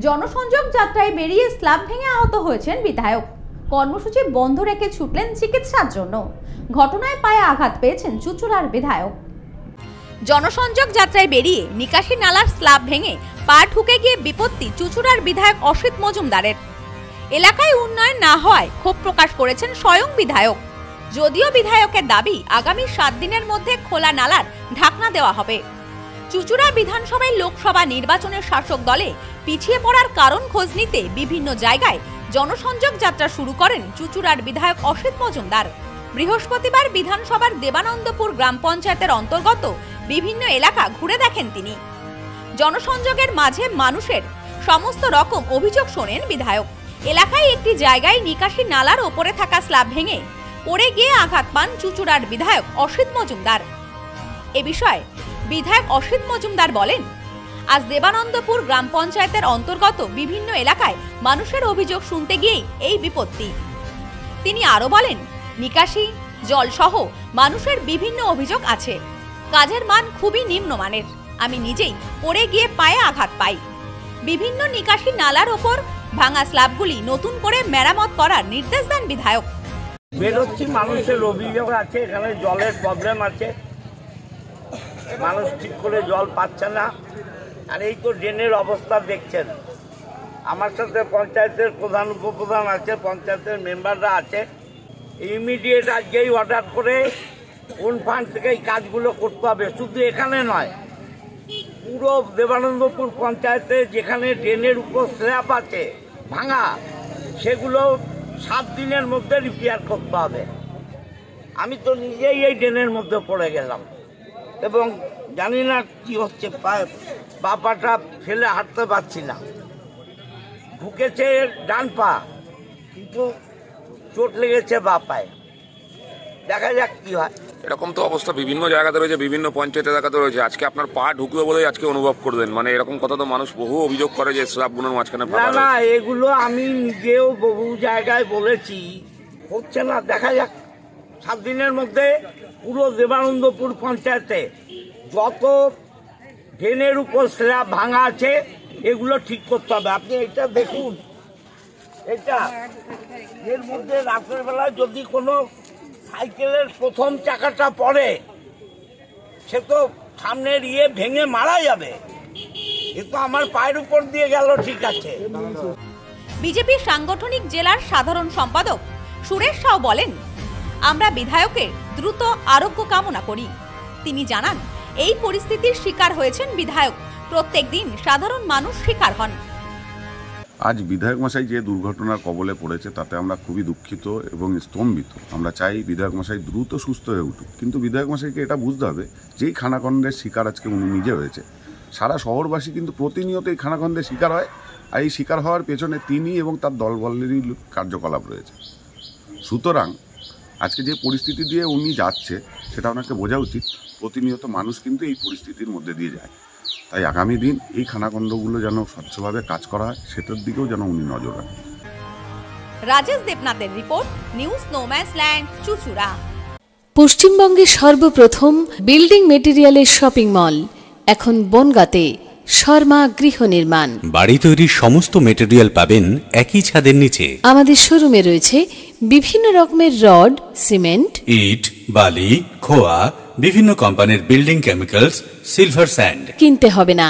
জনসংযোগ যাত্রায় বেরিয়ে স্ল্যাব ভেঙে আহত হয়েছেন বিধায়ক। কর্মসূচি বন্ধ রেখে ছুটলেন চিকিৎসার জন্য। ঘটনায় পায়ে আঘাত পেয়েছেন চুঁচুড়ার বিধায়ক। জনসংযোগ যাত্রায় বেরিয়ে নিকাশি নালার স্ল্যাব ভেঙে পা ঠুকে গিয়ে বিপত্তি চুঁচুড়ার বিধায়ক অসিত মজুমদারের। এলাকায় উন্নয়ন না হওয়ায় ক্ষোভ প্রকাশ করেছেন স্বয়ং বিধায়ক। যদিও বিধায়কের দাবি আগামী 7 দিনের মধ্যে খোলা নালার ঢাকনা দেওয়া হবে। চুঁচুড়া বিধানসভায় লোকসভা নির্বাচনের শাসক দলে পিছিয়ে পড়ার কারণ খোঁজ নিতে বিভিন্ন জায়গায় জনসংযোগ যাত্রা শুরু করেন চুঁচুড়ার বিধায়ক অসিত মজুমদার। বৃহস্পতিবার বিধানসভার দেবানন্দপুর গ্রাম পঞ্চায়েতের অন্তর্গত বিভিন্ন এলাকা ঘুরে দেখেন তিনি। জনসংযোগের মাঝে মানুষের সমস্ত রকম অভিযোগ শোনেন বিধায়ক। এলাকায় একটি জায়গায় নিকাশি নালার ওপরে থাকা স্ল্যাব ভেঙে পড়ে গিয়ে আঘাত পান চুঁচুড়ার বিধায়ক অসিত মজুমদার। এ বিষয়ে বিধায়ক অসিত মজুমদার বলেন, আজ দেবানন্দপুর গ্রাম পঞ্চায়েতের অন্তর্গত বিভিন্ন এলাকায় মানুষের অভিযোগ শুনতে গিয়েই এই বিপত্তি। তিনি আরো বলেন, নিকাশি জল সহ মানুষের বিভিন্ন অভিযোগ আছে। কাজের মান খুবই নিম্নমানের। আমি নিজেই পড়ে গিয়ে পায়ে আঘাত পাই। বিভিন্ন নিকাশি নালার ওপর ভাঙা স্ল্যাবগুলি নতুন করে মেরামত করার নির্দেশ দেন বিধায়ক। বেরোচ্ছি, মানুষের অভিযোগ আছে, এখানে জলের প্রবলেম আছে, মানুষ ঠিক করে জল পাচ্ছে না। আর এই তো ড্রেনের অবস্থা দেখছেন। আমার সাথে পঞ্চায়েতের প্রধান উপপ্রধান আছে, পঞ্চায়েতের মেম্বাররা আছে। ইমিডিয়েট আজকেই অর্ডার করে কোন ফান্ড থেকে এই কাজগুলো করতে হবে। শুধু এখানে নয়, পুরো দেবানন্দপুর পঞ্চায়েতে যেখানে ড্রেনের উপর স্ল্যাব আছে ভাঙা, সেগুলো 7 দিনের মধ্যে রিপেয়ার করতে হবে। আমি তো নিজেই এই ড্রেনের মধ্যে পড়ে গেলাম এবং জানি না কি হচ্ছে, পাটা ফেলে হাঁটতে পারছি না। ঢুকেছে ডান পা, কিন্তু চোট লেগেছে বা পায়ে। দেখা যাক কি হয়। এরকম তো অবস্থা বিভিন্ন জায়গাতে রয়েছে, বিভিন্ন পঞ্চায়েত এলাকাতে রয়েছে। আজকে আপনার পা ঢুকবে বলে আজকে অনুভব করবেন, মানে এরকম কথা তো মানুষ বহু অভিযোগ করে যে স্ল্যাবগুলোর মাঝখানে না না, এগুলো আমি নিজেও বহু জায়গায় বলেছি, হচ্ছে না। দেখা যাক, 7 দিনের মধ্যে পুরো দেবানন্দপুর পঞ্চায়েতে যত ড্রেনের উপর স্ল্যাব ভাঙা আছে এগুলো ঠিক করতে হবে। আপনি এটা দেখুন, এটা এর মধ্যে রাতের বেলায় যদি কোনো সাইকেলের প্রথম চাকাটা পড়ে, সে তো সামনের ভেঙে মারা যাবে। কিন্তু আমার পায়ের উপর দিয়ে গেল, ঠিক আছে। বিজেপি সাংগঠনিক জেলার সাধারণ সম্পাদক সুরেশ সাউ বলেন, আমরা বিধায়কের দ্রুত আরোগ্য কামনা করি। তিনি জানান, এই পরিস্থিতির শিকার হয়েছেন বিধায়ক। প্রত্যেক দিন সাধারণ মানুষ শিকার হন। আজ বিধায়ক মশাই যে দুর্ঘটনার কবলে পড়েছে তাতে আমরা খুবই দুঃখিত এবং স্তম্ভিত। আমরা চাই বিধায়ক মশাই দ্রুত সুস্থ হয়ে উঠুক, কিন্তু বিধায়ক মশাইকে এটা বুঝতে হবে যেই খানাখন্দের শিকার আজকে উনি নিজে হয়েছে, সারা শহরবাসী কিন্তু প্রতিনিয়ত এই খানাখন্দের শিকার হয়। আর এই শিকার হওয়ার পেছনে তিনি এবং তার দলবলেরই কার্যকলাপ রয়েছে। সুতরাং আজকে যে পরিস্থিতি দিয়ে উনি যাচ্ছে সেটা ওনাকে বোঝা উচিত। প্রতিনিয়ত মানুষ কিন্তু এই পরিস্থিতির মধ্যে দিয়ে যায়। তাই আগামী দিন এই খানাখন্দগুলো যেন স্বচ্ছভাবে কাজ করা হয়, সেটার দিকেও যেন উনি নজর রাখেন। রাজেশ দেবনাথের রিপোর্ট, নিউজ নোম্যান্সল্যান্ড, চুঁচুড়া। পশ্চিমবঙ্গের সর্বপ্রথম বিল্ডিং মেটেরিয়ালের শপিং মল এখন বনগাঁতে। শর্মা গৃহ নির্মাণ। বাড়ি তৈরির সমস্ত মেটেরিয়াল পাবেন একই ছাদের নিচে। আমাদের শোরুমে রয়েছে বিভিন্ন রকমের রড, সিমেন্ট, ইট, বালি, খোয়া, বিভিন্ন কোম্পানির বিল্ডিং কেমিক্যালস, সিলভার স্যান্ড। কিনতে হবে না,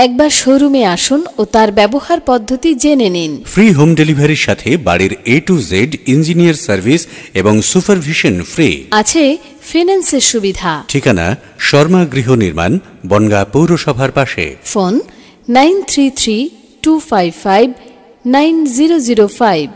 একবার শোরুমে আসুন ও তার ব্যবহার পদ্ধতি জেনে নিন। ফ্রি হোম ডেলিভারির সাথে বাড়ির A to Z engineer service এবং সুপারভিশন ফ্রি। আছে ফিন্যান্সের সুবিধা। ঠিকানা শর্মা গৃহ নির্মাণ, বনগাঁ পৌরসভার পাশে। ফোন 9332559005।